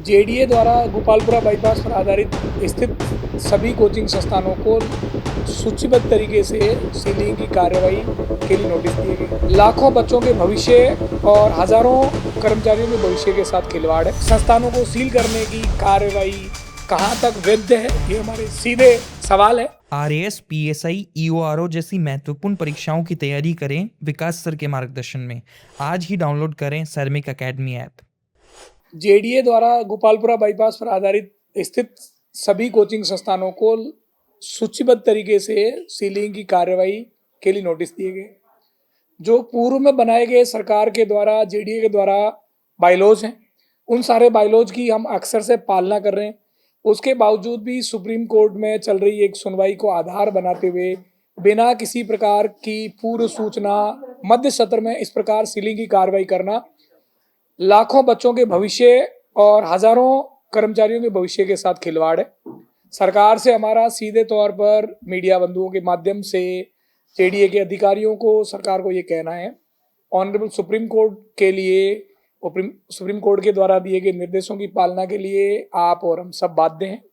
JDA द्वारा Gopalpura bypass पर आधारित स्थित सभी कोचिंग संस्थानों को सूचीबद्ध तरीके से सीलिंग की कार्रवाई के लिए नोटिस दिए गए। लाखों बच्चों के भविष्य और हजारों कर्मचारियों के भविष्य के साथ खिलवाड़ है। संस्थानों को सील करने की कार्रवाई कहां तक वैध है, ये हमारे सीधे सवाल है। आरएएस, पीएसआई, ईओआरओ जैसी महत्वपूर्ण परीक्षाओं की तैयारी करें विकास सर के मार्गदर्शन में। आज ही डाउनलोड करें सैरमिक अकेडमी ऐप। जेडीए द्वारा गोपालपुरा बाईपास पर आधारित स्थित सभी कोचिंग संस्थानों को सूचीबद्ध तरीके से सीलिंग की कार्रवाई के लिए नोटिस दिए गए। जो पूर्व में बनाए गए सरकार के द्वारा जेडीए के द्वारा बायलॉज हैं, उन सारे बायलॉज की हम अक्सर से पालना कर रहे हैं। उसके बावजूद भी सुप्रीम कोर्ट में चल रही एक सुनवाई को आधार बनाते हुए बिना किसी प्रकार की पूर्व सूचना मध्य सत्र में इस प्रकार सीलिंग की कार्रवाई करना लाखों बच्चों के भविष्य और हजारों कर्मचारियों के भविष्य के साथ खिलवाड़ है। सरकार से हमारा सीधे तौर पर मीडिया बंधुओं के माध्यम से जेडीए के अधिकारियों को, सरकार को ये कहना है, ऑनरेबल सुप्रीम कोर्ट के लिए, सुप्रीम कोर्ट के द्वारा दिए गए निर्देशों की पालना के लिए आप और हम सब बाध्य हैं।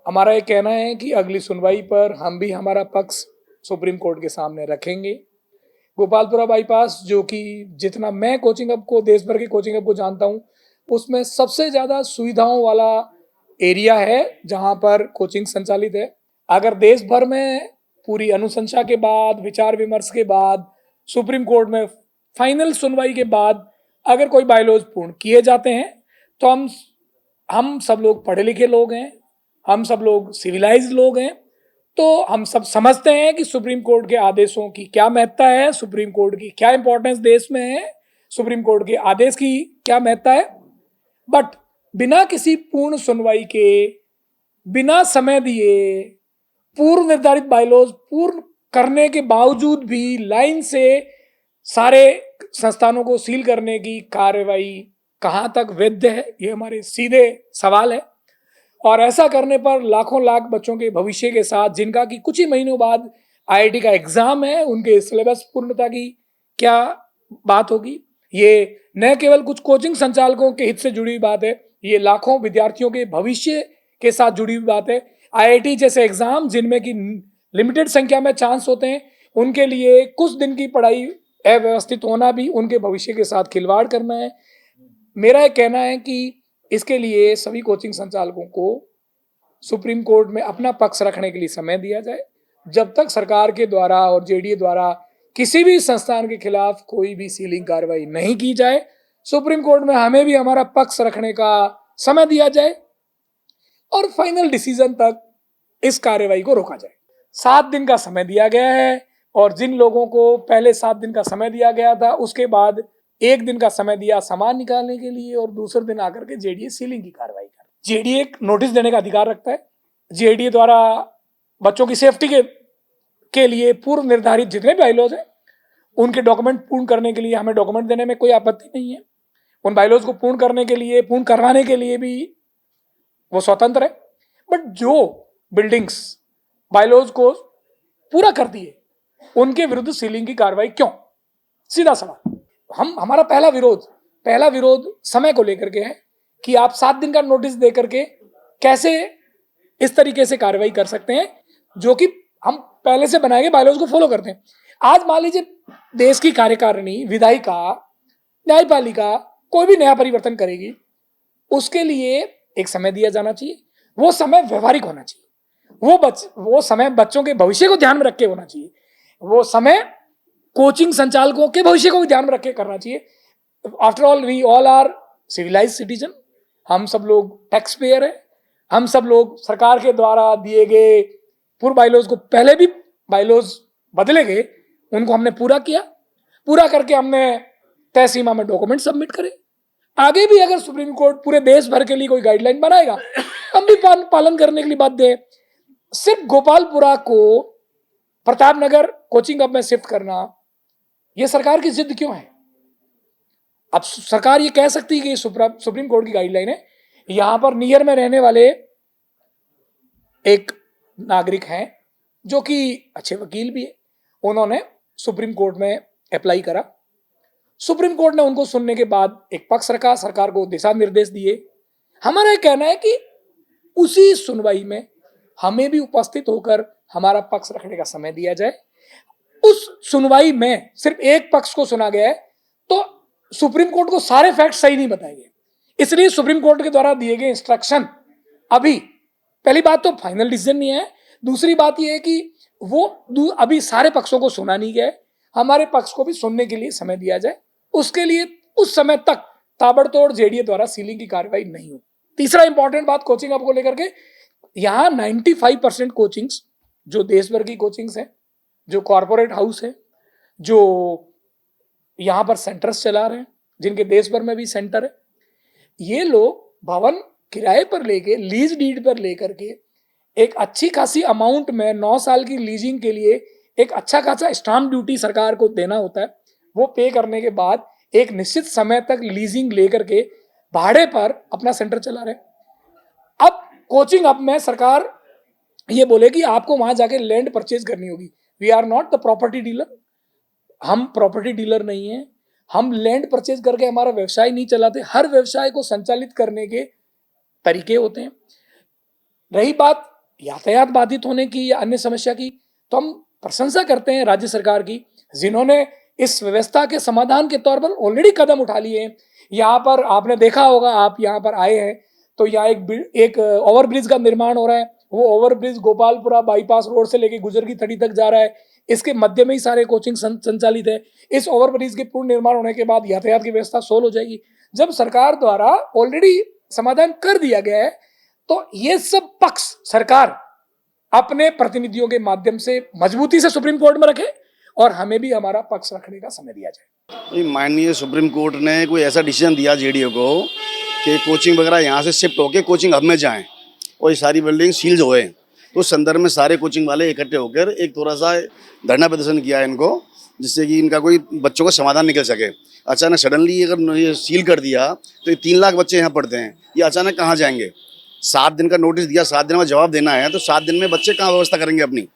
हमारा ये कहना है कि अगली सुनवाई पर हम भी हमारा पक्ष सुप्रीम कोर्ट के सामने रखेंगे। गोपालपुरा बाईपास, जो कि जितना मैं कोचिंग हब को, देश भर के कोचिंग हब को जानता हूँ, उसमें सबसे ज़्यादा सुविधाओं वाला एरिया है जहाँ पर कोचिंग संचालित है। अगर देश भर में पूरी अनुशंसा के बाद, विचार विमर्श के बाद, सुप्रीम कोर्ट में फाइनल सुनवाई के बाद अगर कोई बायलॉज पूर्ण किए जाते हैं तो हम सब लोग पढ़े लिखे लोग हैं, हम सब लोग सिविलाइज्ड लोग हैं, तो हम सब समझते हैं कि सुप्रीम कोर्ट के आदेशों की क्या महत्ता है, सुप्रीम कोर्ट की क्या इंपॉर्टेंस देश में है, सुप्रीम कोर्ट के आदेश की क्या महत्ता है। बट बिना किसी पूर्ण सुनवाई के, बिना समय दिए, पूर्व निर्धारित बायलॉज पूर्ण करने के बावजूद भी लाइन से सारे संस्थानों को सील करने की कार्रवाई कहां तक वैध है, ये हमारे सीधे सवाल है। और ऐसा करने पर लाखों लाख बच्चों के भविष्य के साथ, जिनका कि कुछ ही महीनों बाद आईआईटी का एग्जाम है, उनके सिलेबस पूर्णता की क्या बात होगी। ये न केवल कुछ कोचिंग संचालकों के हित से जुड़ी हुई बात है, ये लाखों विद्यार्थियों के भविष्य के साथ जुड़ी हुई बात है। आईआईटी जैसे एग्जाम जिनमें कि लिमिटेड संख्या में चांस होते हैं, उनके लिए कुछ दिन की पढ़ाई अव्यवस्थित होना भी उनके भविष्य के साथ खिलवाड़ करना है। मेरा यह कहना है कि इसके लिए सभी कोचिंग संचालकों को सुप्रीम कोर्ट में अपना पक्ष रखने के लिए समय दिया जाए। जब तक सरकार के द्वारा और जेडीए द्वारा किसी भी संस्थान के खिलाफ कोई भी सीलिंग कार्रवाई नहीं की जाए, सुप्रीम कोर्ट में हमें भी हमारा पक्ष रखने का समय दिया जाए और फाइनल डिसीजन तक इस कार्रवाई को रोका जाए। 7 दिन का समय दिया गया है और जिन लोगों को पहले 7 दिन का समय दिया गया था, उसके बाद 1 दिन का समय दिया सामान निकालने के लिए और दूसरे दिन आकर के जेडीए सीलिंग की कार्रवाई कर। जेडीए नोटिस देने का अधिकार रखता है। जेडीए द्वारा बच्चों की सेफ्टी के लिए पूर्व निर्धारित जितने भी बायलॉज हैं, उनके डॉक्यूमेंट पूर्ण करने के लिए हमें डॉक्यूमेंट देने में कोई आपत्ति नहीं है। उन बायलॉज को पूर्ण करने के लिए, पूर्ण करवाने के लिए भी वो स्वतंत्र है। बट जो बिल्डिंग्स बायलॉज को पूरा करती है, उनके विरुद्ध सीलिंग की कार्रवाई क्यों? सीधा सवाल। हमारा पहला विरोध समय को लेकर के है कि आप 7 दिन का नोटिस दे करके कैसे इस तरीके से कार्रवाई कर सकते हैं, जो कि हम पहले से बनाए गए बायलॉज को फॉलो करते हैं। आज मान लीजिए देश की कार्यकारिणी, विधायिका, न्यायपालिका कोई भी नया परिवर्तन करेगी, उसके लिए एक समय दिया जाना चाहिए। वो समय व्यवहारिक होना चाहिए। वो समय बच्चों के भविष्य को ध्यान में रख के होना चाहिए। वो समय कोचिंग संचालकों के भविष्य को भी ध्यान में रख के करना चाहिए। After all we all are civilised citizen. हम सब लोग टैक्स पेयर हैं। हम सब लोग सरकार के द्वारा दिए गए पूर्व बायलॉज को, पहले भी बायलॉज बदले गए, उनको हमने पूरा किया। पूरा करके हमने तय सीमा में डॉक्यूमेंट सबमिट करे। आगे भी अगर सुप्रीम कोर्ट पूरे देश भर के लिए कोई गाइडलाइन बनाएगा, हम भी पालन करने के लिए बाध्य है। सिर्फ गोपालपुरा को प्रतापनगर कोचिंग हब में शिफ्ट करना, यह सरकार की जिद क्यों है? अब सरकार ये कह सकती है कि सुप्रीम कोर्ट की गाइडलाइन है। यहां पर नियर में रहने वाले एक नागरिक हैं जो कि अच्छे वकील भी है, उन्होंने सुप्रीम कोर्ट में अप्लाई करा। सुप्रीम कोर्ट ने उनको सुनने के बाद एक पक्ष रखा, सरकार को दिशा निर्देश दिए हमारा ये कहना है कि उसी सुनवाई में हमें भी उपस्थित होकर हमारा पक्ष रखने का समय दिया जाए। उस सुनवाई में सिर्फ एक पक्ष को सुना गया है तो सुप्रीम कोर्ट को सारे फैक्ट सही नहीं बताए गए, इसलिए सुप्रीम कोर्ट के द्वारा दिए गए इंस्ट्रक्शन अभी, पहली बात तो फाइनल डिसीजन नहीं है, दूसरी बात यह है कि वो अभी सारे पक्षों को सुना नहीं गया है, हमारे पक्ष को भी सुनने के लिए समय दिया जाए, उसके लिए उस समय तक ताबड़तोड़ जेडीए द्वारा सीलिंग की कार्रवाई नहीं हो। तीसरा इंपॉर्टेंट बात कोचिंग हब को लेकर के, यहाँ 95% कोचिंग्स जो देश भर की कोचिंग्स हैं, जो कॉरपोरेट हाउस है, जो यहाँ पर सेंटर्स चला रहे हैं, जिनके देश भर में भी सेंटर है, ये लोग भवन किराए पर लेके, लीज डीड पर लेकर के एक अच्छी खासी अमाउंट में 9 साल की लीजिंग के लिए एक अच्छा खासा स्टाम्प ड्यूटी सरकार को देना होता है, वो पे करने के बाद एक निश्चित समय तक लीजिंग लेकर के भाड़े पर अपना सेंटर चला रहे। अब कोचिंग हब में सरकार ये बोले कि आपको वहां जाके लैंड परचेज करनी होगी। We are not the property dealer, हम प्रॉपर्टी डीलर नहीं है, हम लैंड परचेज करके हमारा व्यवसाय नहीं चलाते। हर व्यवसाय को संचालित करने के तरीके होते हैं। रही बात यातायात बाधित होने की या अन्य समस्या की, तो हम प्रशंसा करते हैं राज्य सरकार की, जिन्होंने इस व्यवस्था के समाधान के तौर पर ऑलरेडी कदम उठा लिए हैं। यहाँ पर आपने देखा होगा, आप यहाँ पर आए हैं तो यहाँ एक ओवरब्रिज का निर्माण हो रहा है। वो ओवरब्रिज गोपालपुरा बाईपास रोड से लेके गुजर की थड़ी तक जा रहा है। इसके मध्य में ही सारे कोचिंग संचालित है। इस ओवरब्रिज के पूर्ण निर्माण होने के बाद यातायात की व्यवस्था सोल्व हो जाएगी। जब सरकार द्वारा ऑलरेडी समाधान कर दिया गया है तो ये सब पक्ष सरकार अपने प्रतिनिधियों के माध्यम से मजबूती से सुप्रीम कोर्ट में रखे और हमें भी हमारा पक्ष रखने का समय दिया जाए। माननीय सुप्रीम कोर्ट ने कोई ऐसा डिसीजन दिया जेडीए को कि कोचिंग वगैरह यहाँ से शिफ्ट होकर कोचिंग हब में जाएं और ये सारी बिल्डिंग सील्ड होए, तो उस संदर्भ में सारे कोचिंग वाले इकट्ठे होकर एक थोड़ा सा धरना प्रदर्शन किया है इनको, जिससे कि इनका कोई बच्चों का समाधान निकल सके। अचानक सडनली अगर ये सील कर दिया तो ये 3 लाख बच्चे यहाँ पढ़ते हैं, ये अचानक कहाँ जाएंगे? 7 दिन का नोटिस दिया, 7 दिन में जवाब देना है, तो 7 दिन में बच्चे कहाँ व्यवस्था करेंगे अपनी?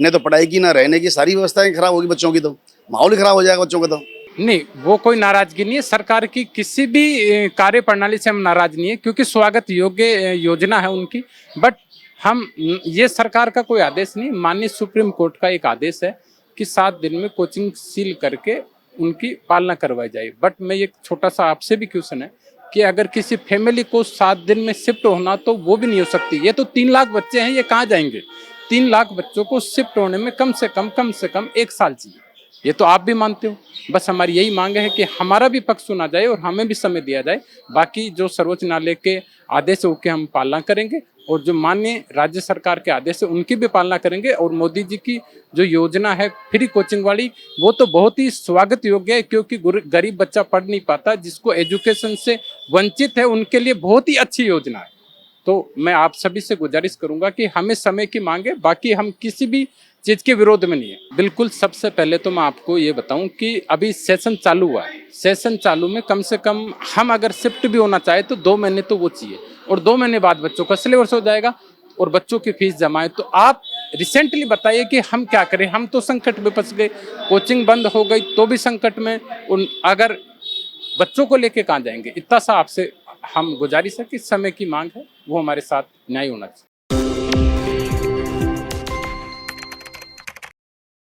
नहीं तो पढ़ाई की ना रहने की, सारी व्यवस्थाएं खराब होगी बच्चों की, तो माहौल ही खराब हो जाएगा बच्चों का। तो नहीं, वो कोई नाराजगी नहीं है सरकार की, किसी भी कार्य प्रणाली से हम नाराज नहीं है, क्योंकि स्वागत योग्य योजना है उनकी। बट हम ये सरकार का कोई आदेश नहीं, माननीय सुप्रीम कोर्ट का एक आदेश है कि 7 दिन में कोचिंग सील करके उनकी पालना करवाई जाए। बट मैं एक छोटा सा आपसे भी क्वेश्चन है कि अगर किसी फैमिली को 7 दिन में शिफ्ट होना, तो वो भी नहीं हो सकती। ये तो 3 लाख बच्चे हैं, ये कहाँ जाएंगे? 3 लाख बच्चों को शिफ्ट होने में कम से कम 1 साल चाहिए। ये तो आप भी मानते हो। बस हमारी यही मांग है कि हमारा भी पक्ष सुना जाए और हमें भी समय दिया जाए। बाकी जो सर्वोच्च न्यायालय के आदेश है उसकी हम पालना करेंगे और जो माननीय राज्य सरकार के आदेश है उनकी भी पालना करेंगे। और मोदी जी की जो योजना है फ्री कोचिंग वाली, वो तो बहुत ही स्वागत योग्य है, क्योंकि गरीब बच्चा पढ़ नहीं पाता, जिसको एजुकेशन से वंचित है, उनके लिए बहुत ही अच्छी योजना है। तो मैं आप सभी से गुजारिश करूंगा कि हमें समय की मांग है, बाकी हम किसी भी चीज़ के विरोध में नहीं है। बिल्कुल, सबसे पहले तो मैं आपको ये बताऊं कि अभी सेशन चालू हुआ है। सेशन चालू में कम से कम हम अगर शिफ्ट भी होना चाहे तो 2 महीने तो वो चाहिए, और 2 महीने बाद बच्चों का सिलेबस हो जाएगा और बच्चों की फीस जमा है। तो आप रिसेंटली बताइए कि हम क्या करें? हम तो संकट में फंस गए, कोचिंग बंद हो गई तो भी संकट में, अगर बच्चों को लेके कहाँ जाएंगे? इतना सा आपसे हम गुजारिश है कि समय की मांग है, वो हमारे साथ न्याय होना चाहिए।